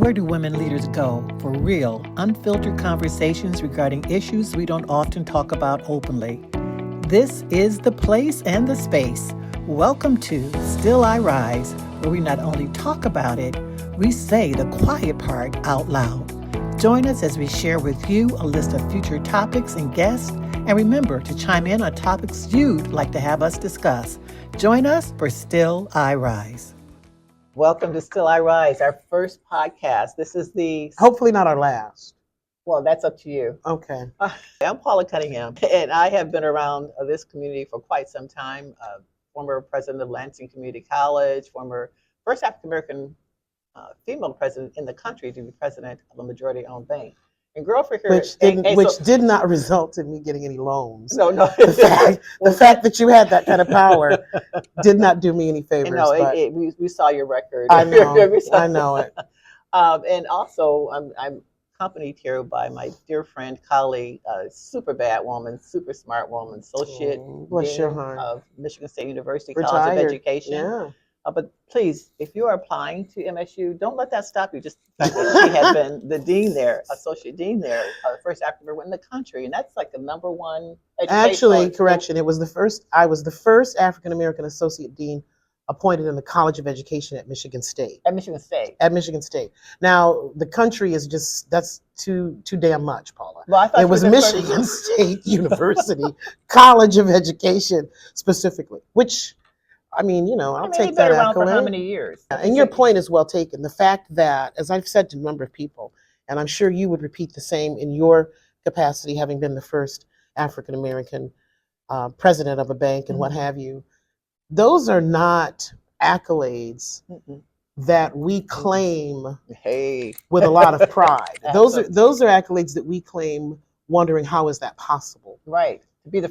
Where do women leaders go for real, unfiltered conversations regarding issues we don't often talk about openly? This is the place and the space. Welcome to Still I Rise, where we not only talk about it, we say the quiet part out loud. Join us as we share with you a list of future topics and guests, and remember to chime in on topics you'd like to have us discuss. Join us for Still I Rise. Welcome to Still I Rise, our first podcast. This is hopefully not our last. Well, that's up to you. Okay. I'm Paula Cunningham, and I have been around this community for quite some time. Former president of Lansing Community College, first African-American female president in the country to be president of a majority-owned bank. And girl for here, which did not result in me getting any loans. No. The fact that you had that kind of power did not do me any favors. We saw your record. I know. I know it. And also, I'm accompanied here by my dear friend, colleague, super bad woman, super smart woman, associate dean of Michigan State University College of Education. Yeah. But please, if you are applying to MSU, don't let that stop you. Just the fact that she has been the dean there, associate dean there, first African-American in the country, and that's like the number one education. Actually, correction, I was the first African-American associate dean appointed in the College of Education at Michigan State. At Michigan State. Now, the country is that's too damn much, Paula. Well, I thought it was Michigan State University College of Education specifically, which, I mean, I'll take that around for how many years? And your point is well taken. The fact that, as I've said to a number of people, and I'm sure you would repeat the same in your capacity, having been the first African-American president of a bank and what have you, those are not accolades that we claim with a lot of pride. Those are accolades that we claim wondering how is that possible? Right. To be the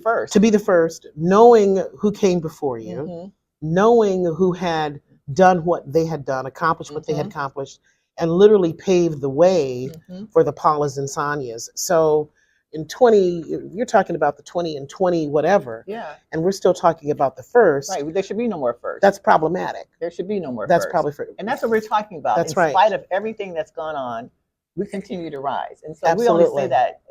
first, knowing who came before you, knowing who had done what they had done, accomplished what they had accomplished, and literally paved the way for the Paulas and Sonyas. So in you're talking about the 20 and 20 whatever, and we're still talking about the first. Right, there should be no more first. That's problematic. There should be no more That's first. Probably first. And that's what we're talking about. That's right. In spite of everything that's gone on, we continue to rise. And so Absolutely. We only say that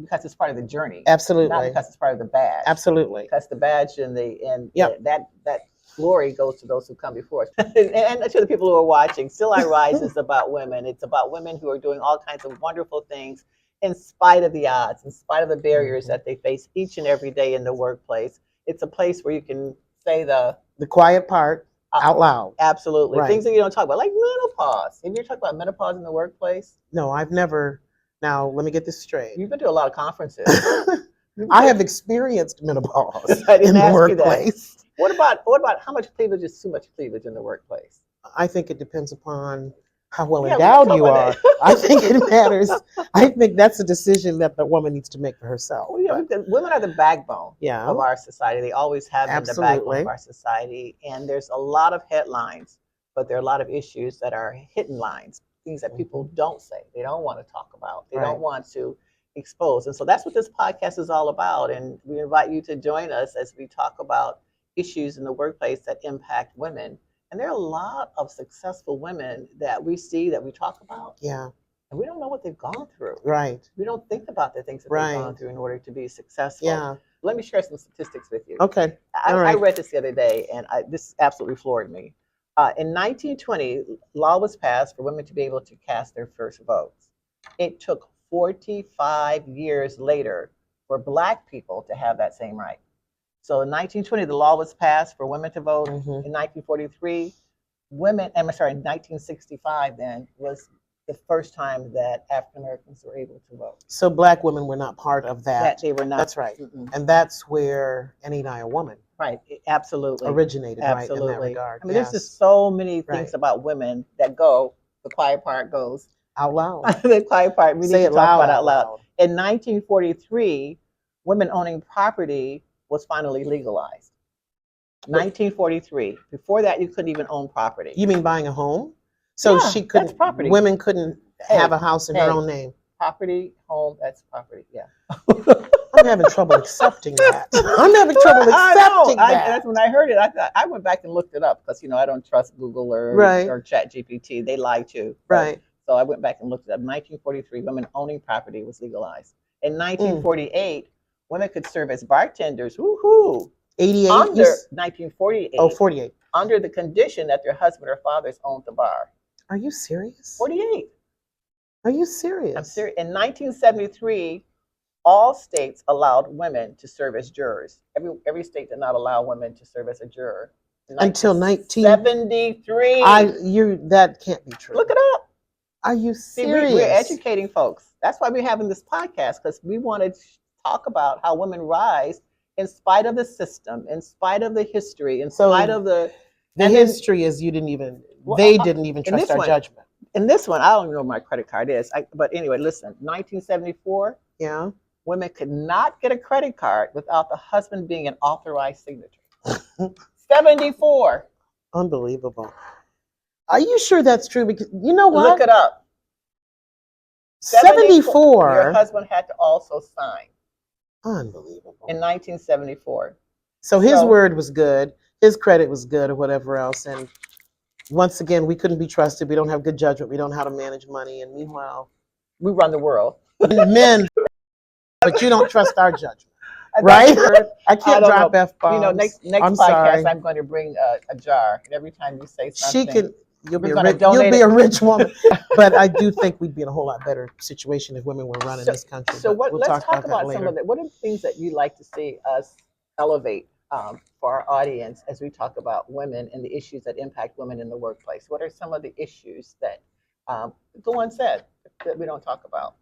because it's part of the journey. Absolutely. Not because it's part of the badge. Absolutely. Because the badge and that glory goes to those who come before us. And to the people who are watching, Still I Rise is about women. It's about women who are doing all kinds of wonderful things in spite of the odds, in spite of the barriers that they face each and every day in the workplace. It's a place where you can say the quiet part out loud. Absolutely. Right. Things that you don't talk about, like menopause. Have you ever talked about menopause in the workplace? No, I've never. Now, let me get this straight. You've been to a lot of conferences. I have experienced menopause in the workplace. What about how much cleavage is too much cleavage in the workplace? I think it depends upon how well endowed you are. I think it matters. I think that's a decision that the woman needs to make for herself. Well, women are the backbone of our society. They always have been the backbone of our society. And there's a lot of headlines, but there are a lot of issues that are hidden lines, things that people don't say. They don't want to talk about. They don't want to expose. And so that's what this podcast is all about. And we invite you to join us as we talk about issues in the workplace that impact women. And there are a lot of successful women that we see, that we talk about. Yeah. And we don't know what they've gone through. Right. We don't think about the things that they've gone through in order to be successful. Yeah. Let me share some statistics with you. Okay. I read this the other day, and this absolutely floored me. In 1920, law was passed for women to be able to cast their first votes. It took 45 years later for Black people to have that same right. So in 1920, the law was passed for women to vote. In 1943, in 1965 then was the first time that African Americans were able to vote. So Black women were not part of that. They were not. That's right. And that's where Ain't I a Woman? Right, absolutely. Originated, right, in that regard. I mean, there's just so many things about women that go, the quiet part goes. Out loud. The quiet part, we Say need it to talk loud, about out loud. loud. In 1943, women owning property was finally legalized. 1943. Before that, you couldn't even own property. You mean buying a home? So she couldn't. That's property. Women couldn't have a house in her own name. Property, home, that's property. Yeah. I'm having trouble accepting that. I'm having trouble accepting that. That's when I heard it. I went back and looked it up because I don't trust Google or ChatGPT. They lie too. Right. So I went back and looked it up. 1943, women owning property was legalized. In 1948, women could serve as bartenders. Woohoo! 88? Under 1948. Oh, 48. Under the condition that their husband or fathers owned the bar. Are you serious? 48. Are you serious? I'm serious. In 1973, all states allowed women to serve as jurors. Every state did not allow women to serve as a juror. Until 1973. That can't be true. Look it up. Are you See, serious? we're educating folks. That's why we're having this podcast, because we want to talk about how women rise in spite of the system, in spite of the history, in spite of the history is they didn't even trust our judgment. In this one, I don't even know what my credit card is. But anyway, listen, 1974, yeah, women could not get a credit card without the husband being an authorized signature. 74. Unbelievable. Are you sure that's true? Because you know what? Look it up. 74. Your husband had to also sign. Unbelievable. In 1974. So his word was good, his credit was good, or whatever else. And once again, we couldn't be trusted. We don't have good judgment. We don't know how to manage money. And meanwhile, we run the world. Men, but you don't trust our judgment. Right? I can't drop F-bombs. You know, next podcast, sorry. I'm going to bring a jar. And every time you say something, you'll be a rich woman. But I do think we'd be in a whole lot better situation if women were running this country. So let's talk about some of that. What are the things that you'd like to see us elevate for our audience as we talk about women and the issues that impact women in the workplace? What are some of the issues that go unsaid that we don't talk about?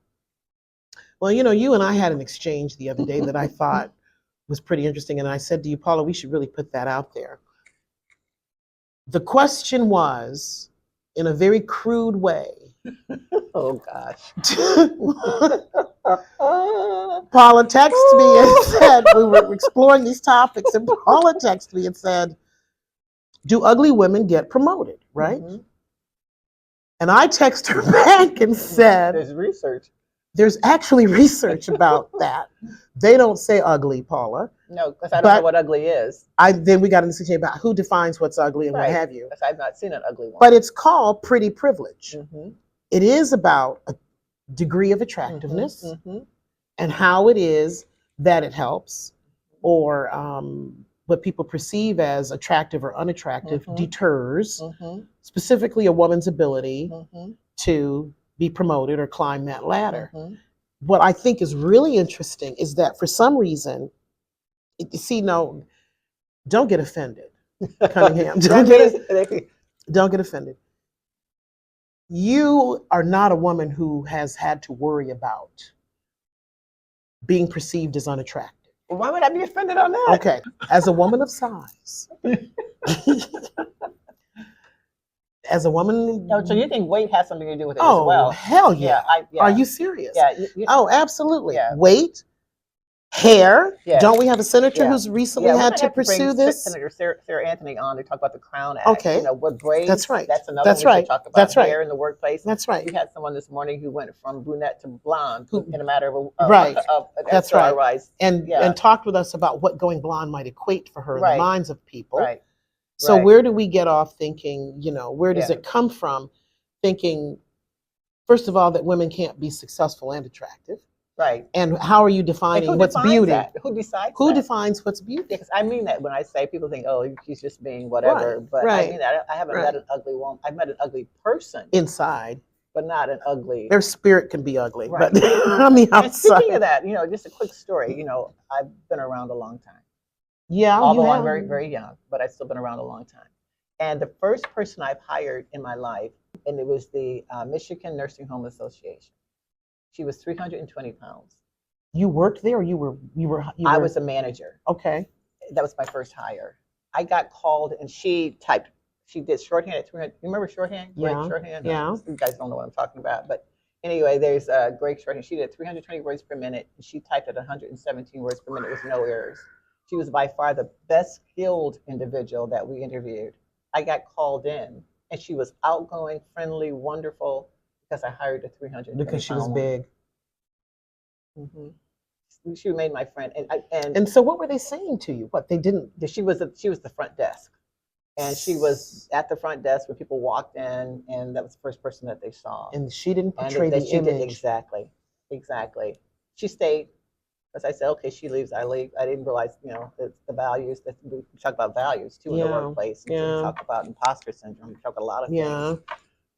Well, you know, you and I had an exchange the other day that I thought was pretty interesting. And I said to you, Paula, we should really put that out there. The question was, in a very crude way. Oh, gosh. Paula texted me and said, we were exploring these topics, and Paula texted me and said, do ugly women get promoted, right? Mm-hmm. And I texted her back and said, there's research. There's actually research about that. They don't say ugly, Paula. No, because I don't know what ugly is. Then we got into situation about who defines what's ugly and what have you. Because I've not seen an ugly one. But it's called pretty privilege. Mm-hmm. It is about a degree of attractiveness and how it is that it helps, or what people perceive as attractive or unattractive deters, specifically a woman's ability to be promoted or climb that ladder. What I think is really interesting is that for some reason, don't get offended, Cunningham. Don't get offended. You are not a woman who has had to worry about being perceived as unattractive. Well, why would I be offended on that? Okay, as a woman of size. As a woman. Oh, so you think weight has something to do with it as well? Oh, hell yeah. Are you serious? Yeah. Oh, absolutely. Yeah. Weight, hair. Yeah. Don't we have a senator who's recently had to pursue this? Senator Sarah Anthony on to talk about the Crown Act. Okay. You know, what braids. That's right. That's another one we should talk about. That's right. Hair in the workplace. That's right. We had someone this morning who went from brunette to blonde in a matter of That's right. Rise. And talked with us about what going blonde might equate for her in the minds of people. Right. So where do we get off thinking, where does it come from thinking, first of all, that women can't be successful and attractive? Right. And how are you defining what's beauty? That? Who decides Who defines what's beauty? Because I mean that when I say, people think, oh, she's just being whatever. But I mean that. I haven't met an ugly woman. I've met an ugly person. Inside. But not an ugly. Their spirit can be ugly. Right. But on the outside. And speaking of that, just a quick story. I've been around a long time. Yeah, although I'm very, very young, but I've still been around a long time. And the first person I've hired in my life, and it was the Michigan Nursing Home Association. She was 320 pounds. You worked there, or you were? I was a manager. Okay. That was my first hire. I got called, and she did shorthand at 300. You remember shorthand? Yeah. Greg shorthand? Yeah. You guys don't know what I'm talking about, but anyway, there's Greg shorthand. She did 320 words per minute, and she typed at 117 words per minute with no errors. She was by far the best skilled individual that we interviewed. I got called in, and she was outgoing, friendly, wonderful, because I hired a 300. Because she was big. Mm-hmm. She made my friend, and so what were they saying to you? What they didn't? She was the front desk, And she was at the front desk when people walked in, and that was the first person that they saw. And she didn't And portray the she did image. exactly. She stayed. As I said, okay, she leaves, I leave. I didn't realize, it's the values that we talk about values too in the workplace. We talk about imposter syndrome. We talk about a lot of things.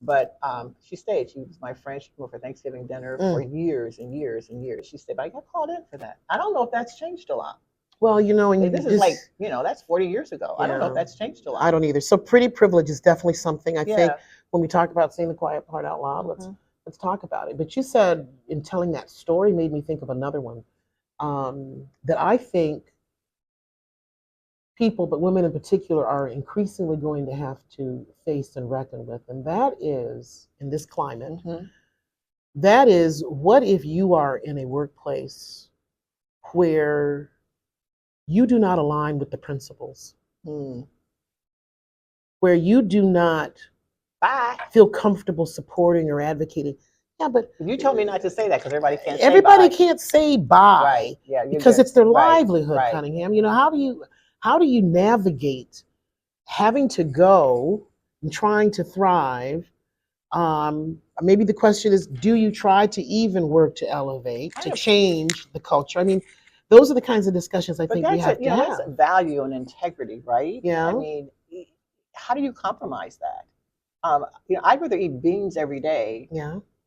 But she stayed. She was my friend. She came over for Thanksgiving dinner for years and years and years. She stayed, but I got called in for that. I don't know if that's changed a lot. Well, and this is like, that's 40 years ago. I don't know if that's changed a lot. I don't either. So pretty privilege is definitely something I think when we talk about saying the quiet part out loud, let's talk about it. But you said in telling that story made me think of another one that I think people, but women in particular, are increasingly going to have to face and reckon with. And that is, in this climate, that is, what if you are in a workplace where you do not align with the principles, where you do not feel comfortable supporting or advocating. Yeah, but you told me not to say that because everybody can't say everybody bye. can't say bye, right? Yeah, because it's their livelihood, right. Cunningham. How do you navigate having to go and trying to thrive? Maybe the question is, do you try to even work to elevate, to change the culture? I mean, those are the kinds of discussions I think we have to have. That's value and integrity, right? Yeah. I mean, how do you compromise that? I'd rather eat beans every day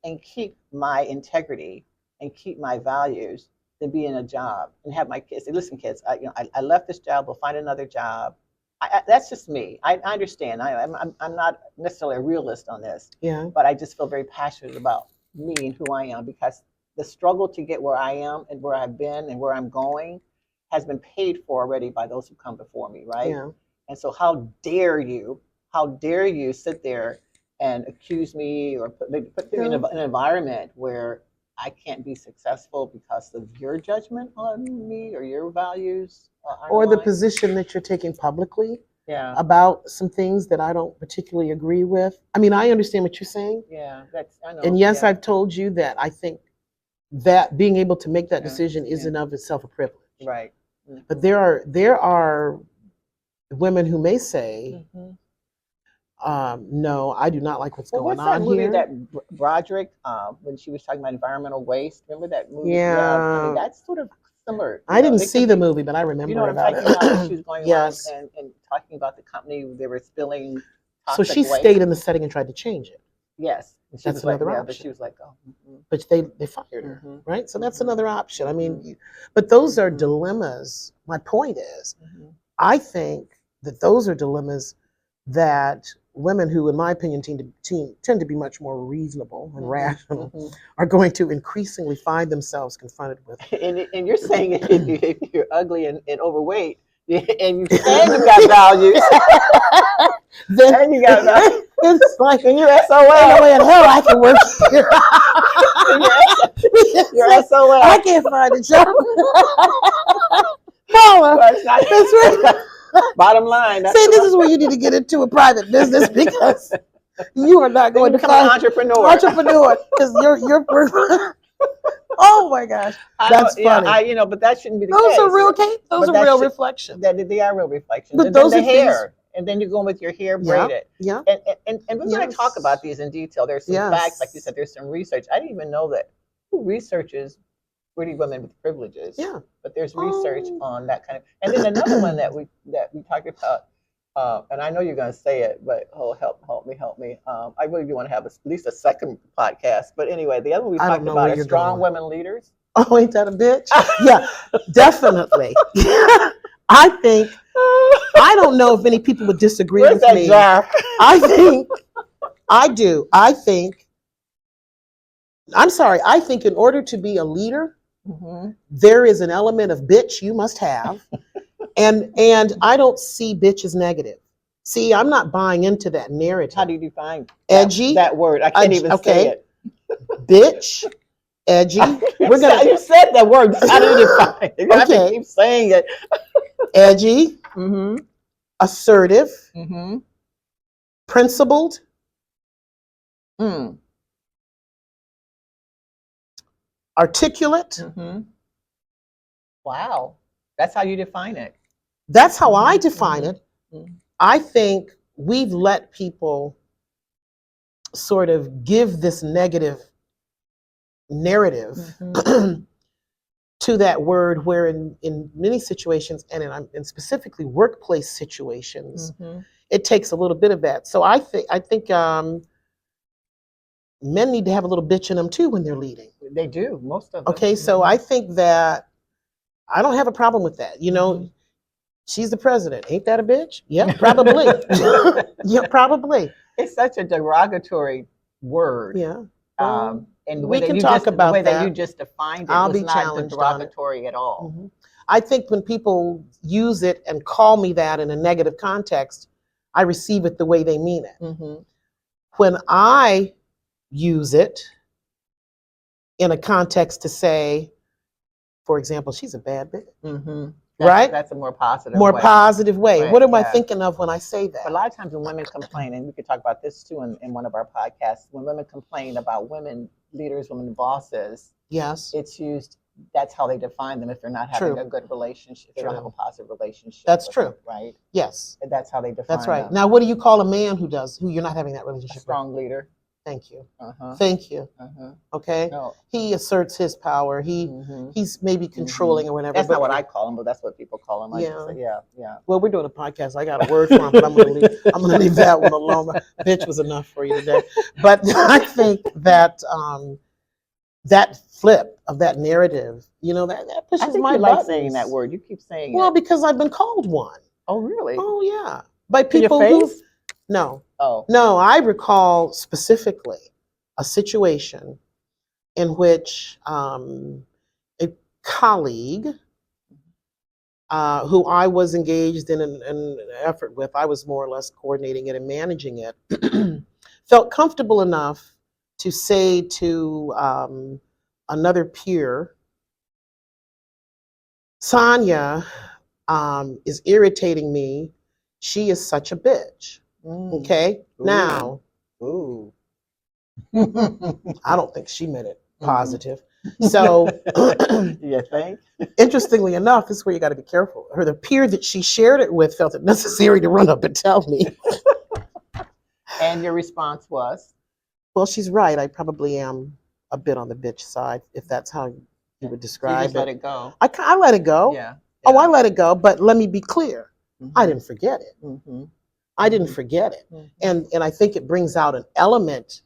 and keep my integrity and keep my values than be in a job and have my kids say, listen, kids, I left this job, we'll find another job. That's just me. I understand. I'm not necessarily a realist on this, but I just feel very passionate about me and who I am, because the struggle to get where I am and where I've been and where I'm going has been paid for already by those who come before me, right? Yeah. And so how dare you sit there and accuse me or put me in an environment where I can't be successful because of your judgment on me or your values. Or the position that you're taking publicly about some things that I don't particularly agree with. I mean, I understand what you're saying. Yeah, I know. And yes, I've told you that I think that being able to make that decision is in of itself a privilege. Right. But there are women who may say, no, I do not like what's going on that movie here. That Broderick, when she was talking about environmental waste, remember that movie? Yeah. I mean, that's sort of similar. I didn't see the movie, but I remember you know what about I'm talking about? She was going around yes. and talking about the company, they were spilling So toxic she waste. stayed in the setting and tried to change it. Yes. And she that's was another like, option. But she was like, oh. But they fired her, right? So that's another option. I mean, but those are dilemmas. My point is, I think that those are dilemmas that women who, in my opinion, tend to be much more reasonable and rational are going to increasingly find themselves confronted with. And you're saying if you're ugly and overweight, and you got values, then you got values. It's like, and you're SOL. No way in hell I can work here. You're SOL. I can't find a job. Paula, that's right. Bottom line. See, this is where you need to get into a private business, because you are not going to become an entrepreneur. Because you're oh my gosh, that's funny. But that shouldn't be the those case. Are real case. Those are real reflections. They are real reflections. But and those then the are hair, things, and then you're going with your hair braided. Yeah. And we're going to talk about these in detail. There's some facts, like you said. There's some research. I didn't even know that. Who researches pretty women with privileges? Yeah. But there's research on that kind of. And then another one that we talked about. And I know you're going to say it, but help me. I really do want to have at least a second podcast. But anyway, the other one we talked about is strong women leaders. Oh, ain't that a bitch? Yeah, definitely. I think, I don't know if many people would disagree with me. Jar? I think in order to be a leader, there is an element of bitch you must have. And I don't see bitch as negative. See, I'm not buying into that narrative. How do you define edgy? That word. I can't even say it. Bitch, edgy. You said that word. How do you define it? I have to keep saying it. Edgy, assertive, principled, articulate. Wow. That's how you define it. That's how I define it. I think we've let people sort of give this negative narrative to that word, where in many situations, and in specifically workplace situations, it takes a little bit of that. So I think men need to have a little bitch in them too when they're leading. They do, most of them. Okay, so I think that I don't have a problem with that. You know, she's the president. Ain't that a bitch? Yeah, probably. Yeah, probably. It's such a derogatory word. Yeah. And we can talk about the way that. that you just defined it I'll was be not challenged derogatory at all. I think when people use it and call me that in a negative context, I receive it the way they mean it. When I use it in a context to say, for example, she's a bad bitch. Right? That's a more positive way. positive way. What am I thinking of when I say that? But a lot of times when women complain, and we could talk about this too in one of our podcasts, when women complain about women leaders, women bosses, yes, it's used, that's how they define them if they're not having a good relationship, if they don't have a positive relationship. That's true. Them, right? Yes. And that's how they define That's right. them. Now, what do you call a man who you're not having that relationship with? A strong leader. Thank you. Thank you. Okay. No. He asserts his power. He's maybe controlling or whatever. That's not what I call him, but that's what people call him. Yeah. Well, we're doing a podcast. I got a word for him, but I'm gonna leave that one alone. Bitch was enough for you today. But I think that that flip of that narrative, you know, that pushes I think my you buttons. Like saying that word. You keep saying well, it. because I've been called one. Oh, really? Oh, yeah. By people in your face? No. Oh. No, I recall specifically a situation in which a colleague who I was engaged in an effort with, I was more or less coordinating it and managing it, felt comfortable enough to say to another peer, Sonya is irritating me. She is such a bitch. Okay? Ooh. Now, I don't think she meant it positive. So, you think? Interestingly enough, this is where you got to be careful. The peer that she shared it with felt it necessary to run up and tell me. And your response was? Well, she's right. I probably am a bit on the bitch side, if that's how you would describe it. You just let it go. I let it go. Yeah. Oh, I let it go. But let me be clear. I didn't forget it. I didn't forget it. And I think it brings out an element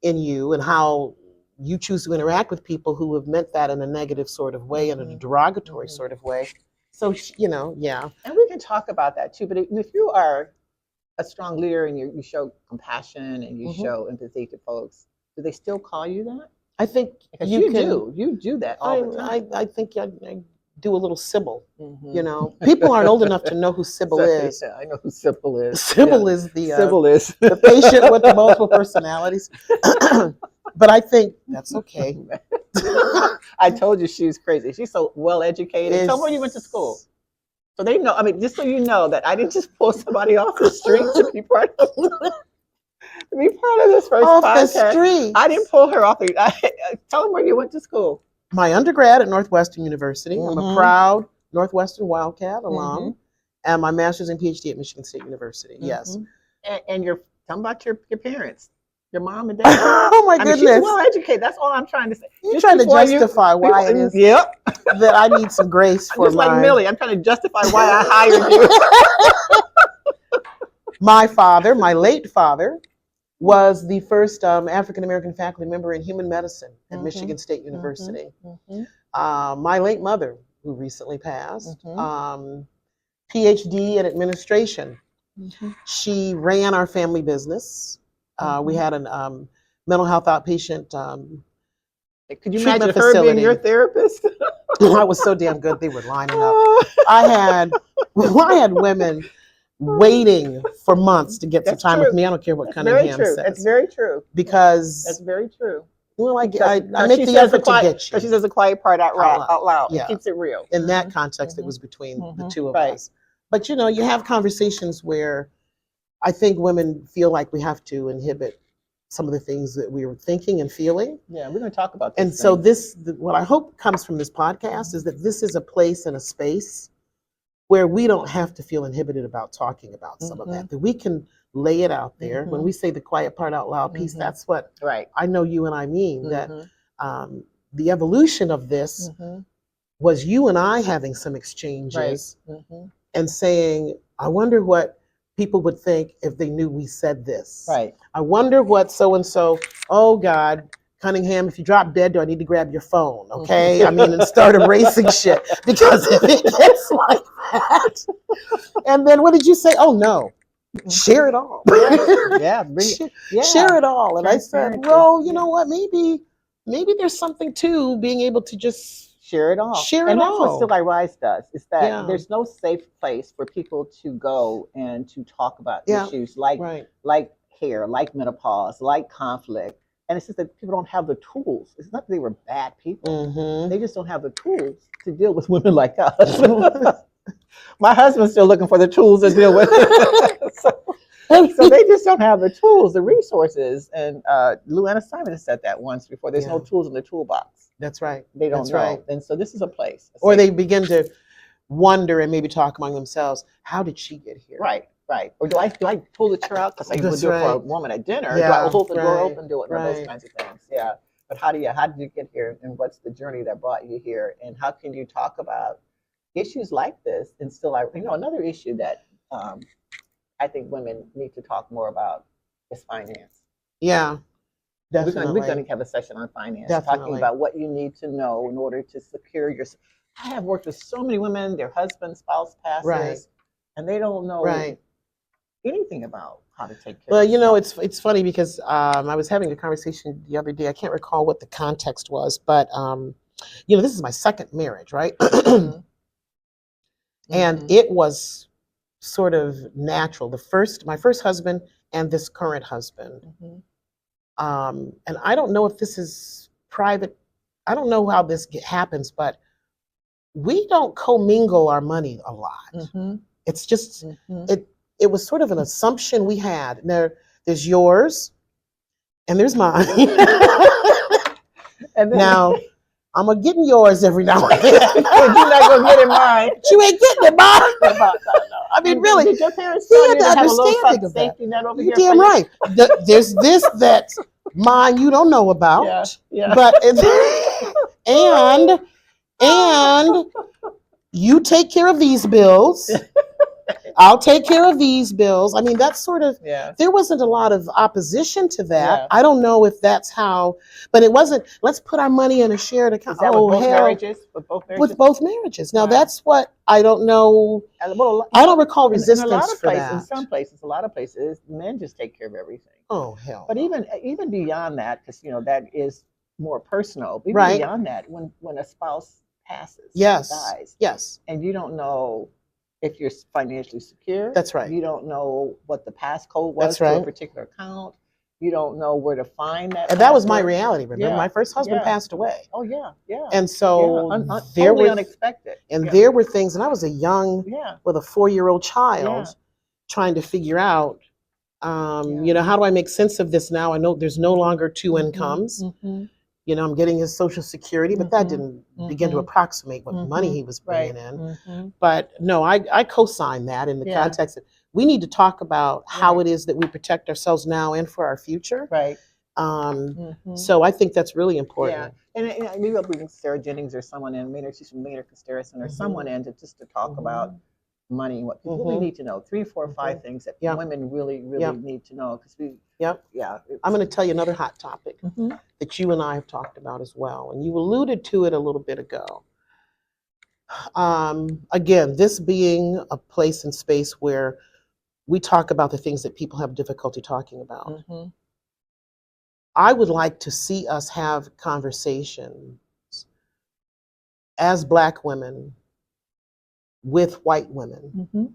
in you and how you choose to interact with people who have meant that in a negative sort of way, in a derogatory sort of way. So, you know, yeah. And we can talk about that too. But if you are a strong leader and you show compassion and you show empathy to folks, do they still call you that? I think you do that all the time. I think I do a little Sybil. You know, people aren't old enough to know who Sybil is. Yeah, I know who Sybil is. Sybil is the patient with the multiple personalities. But I think that's okay. I told you she's crazy. She's so well educated. Tell me where you went to school. So they know. I mean, just so you know that I didn't just pull somebody off the street to be part of this first off podcast. The street. I didn't pull her off the. Tell them where you went to school. My undergrad at Northwestern University. I'm a proud Northwestern Wildcat alum, and my master's and PhD at Michigan State University. Yes. And tell them about your parents. Your mom and dad. Oh my goodness. She's well educated. That's all I'm trying to say. You're trying to justify why it is that I need some grace for just like Millie. I'm trying to justify why I hired you. My father, my late father, was the first African-American faculty member in human medicine at Michigan State University. My late mother, who recently passed, PhD in administration. She ran our family business. We had a mental health outpatient Could you imagine her being your therapist? I was so damn good, they were lining up. I had women waiting for months to get some time with me. I don't care what Cunningham says. That's very true. Because that's very true. Well, I make the effort to get you. Because she says the quiet part out loud. Yeah. It keeps it real. In that context, it was between the two of us. But you know, you have conversations where I think women feel like we have to inhibit some of the things that we were thinking and feeling. Yeah, we're going to talk about this. And so what I hope comes from this podcast is that this is a place and a space where we don't have to feel inhibited about talking about some of that we can lay it out there. When we say the quiet part out loud piece, that's what Right. I know you and I mean, that the evolution of this was you and I having some exchanges and saying, I wonder what people would think if they knew we said this. Right. I wonder what so-and-so, oh God, Cunningham, if you drop dead, do I need to grab your phone? Okay. I mean, and start erasing shit, because if it gets like that, and then what did you say? Oh no, share it all. Yeah. Bring it. Yeah. Share it all. And I said, Transparency. well, you know what? Maybe there's something to being able to just share it all. Share and it that's all. what Still I Rise does, is that Yeah. there's no safe place for people to go and to talk about Yeah. issues like hair, like menopause, like conflict. And it's just that people don't have the tools. It's not that they were bad people. They just don't have the tools to deal with women like us. My husband's still looking for the tools to deal with it. So they just don't have the tools, the resources. And Luana Simon has said that once before. There's no tools in the toolbox. That's right. They don't know. Right. And so this is a place. Or they begin to wonder and maybe talk among themselves, how did she get here? Right. Or do I pull the chair out because I would do it for a woman at dinner? Yeah. Do I hold the door open, do it? Those kinds of things. Yeah. But how did you get here, and what's the journey that brought you here, and how can you talk about issues like this? And still, another issue that I think women need to talk more about is finance. Yeah. Definitely. We're going to have a session on finance, Definitely. talking about what you need to know in order to secure your. I have worked with so many women, their husband, spouse passes, and they don't know anything about how to take care Well, of themselves. it's funny because I was having a conversation the other day. I can't recall what the context was, but this is my second marriage, right? And it was sort of natural. My first husband and this current husband. And I don't know if this is private. I don't know how this happens, but we don't commingle our money a lot. It's just it was sort of an assumption we had. There's yours, and there's mine. And now I'm gonna get in yours every now and then. You're not gonna get in mine. You ain't getting in mine. I mean, really. Did your parents tell you to have a little safety net over here? You're damn right. There's this that's mine you don't know about. Yeah. But and you take care of these bills. I'll take care of these bills. I mean, that's sort of, there wasn't a lot of opposition to that. Yeah. I don't know if that's how, but it wasn't, let's put our money in a shared account. Is that with both marriages? With both marriages? With both marriages. Now, that's what I don't know. I don't recall resistance for that. In some places, a lot of places, men just take care of everything. Oh, hell. But even beyond that, because, that is more personal. Even beyond that, when a spouse passes, dies, and you don't know if you're financially secure. That's right. You don't know what the passcode was to a particular account. You don't know where to find that. And that was my reality. Remember, my first husband passed away. Oh yeah. And so there was unexpected. And there were things, and I was a young, with a 4-year-old child, trying to figure out, how do I make sense of this now? I know there's no longer two incomes. I'm getting his Social Security, but that didn't begin to approximate what money he was bringing in. But no, I co-sign that in the context that we need to talk about how it is that we protect ourselves now and for our future. Right. So I think that's really important. Yeah. And maybe I'll bring Sarah Jennings or someone in, she's from Maynard Constellation or someone in just to talk about money, what people really need to know. 3, 4, 5 things that women really need to know. Because I'm going to tell you another hot topic that you and I have talked about as well, and you alluded to it a little bit ago. Again, this being a place and space where we talk about the things that people have difficulty talking about. I would like to see us have conversations as Black women with white women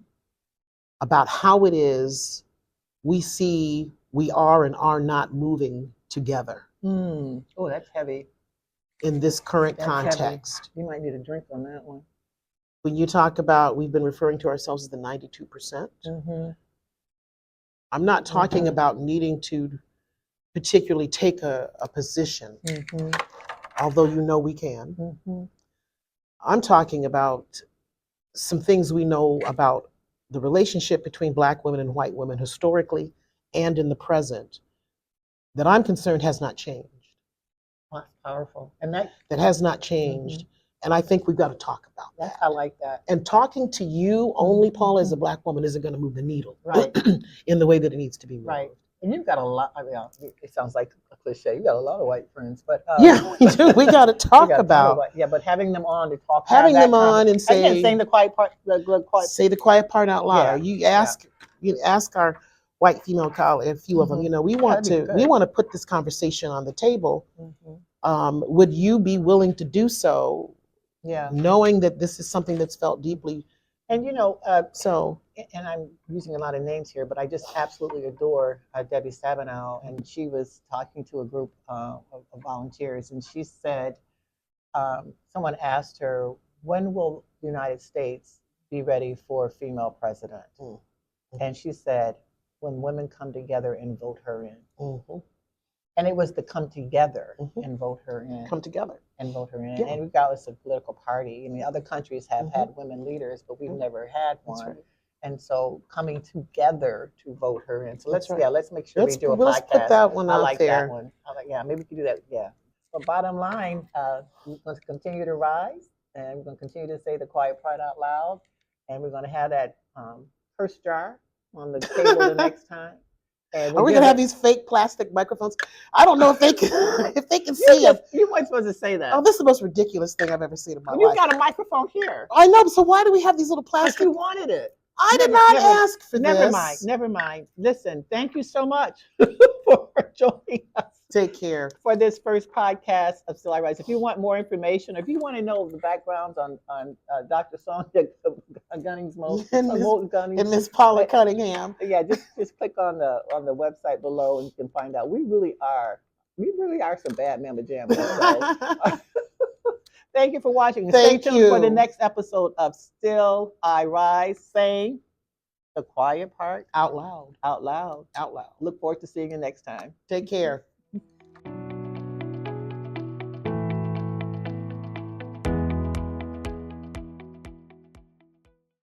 about how it is we see we are and are not moving together. Oh, that's heavy. In this current context. Heavy. You might need a drink on that one. When you talk about, we've been referring to ourselves as the 92%. I'm not talking about needing to particularly take a position, although we can. I'm talking about some things we know about the relationship between Black women and white women historically and in the present that I'm concerned has not changed. That's powerful. And that has not changed. And I think we've got to talk about that. I like that. And talking to you only, Paula, as a Black woman, isn't going to move the needle Right. in the way that it needs to be moved. Right. And you've got a lot. I mean, it sounds like a cliche. You got a lot of white friends, but yeah, we do. We got to talk about. But having them on to talk. Having them on and say, again, saying the quiet part. Say the quiet part out loud. Yeah. You ask our white female colleagues, a few of them. You know, we want to put this conversation on the table. Would you be willing to do so? Yeah. Knowing that this is something that's felt deeply. And you know, and I'm using a lot of names here, but I just absolutely adore Debbie Stabenow, and she was talking to a group of volunteers, and she said, someone asked her, when will the United States be ready for a female president? And she said, when women come together and vote her in. And it was to come together and vote her in. Come together. And vote her in. Yeah. And regardless of political party, I mean, other countries have had women leaders, but we've never had one. Right. And so coming together to vote her in. So let's make sure we do a podcast. Let's put that one out there. I like that one. Maybe we can do that. Yeah. But bottom line, we're going to continue to rise, and we're going to continue to say the quiet part out loud, and we're going to have that purse jar on the table the next time. Are we gonna have these fake plastic microphones? I don't know if they can see us. You weren't supposed to say that. Oh, this is the most ridiculous thing I've ever seen in my life. You got a microphone here. I know, so why do we have these little plastic? Because you wanted it. I did not ask for this. Never mind. Listen, thank you so much for joining us. Take care. For this first podcast of Still I Rise. If you want more information, or if you want to know the backgrounds on Dr. Sonya Gunnings-Moton and Miss Paula Cunningham, just click on the website below, and you can find out. We really are some bad mamma jammas. So. Thank you for watching. Stay tuned for the next episode of Still I Rise, saying the quiet part out loud. Out loud. Look forward to seeing you next time. Take care.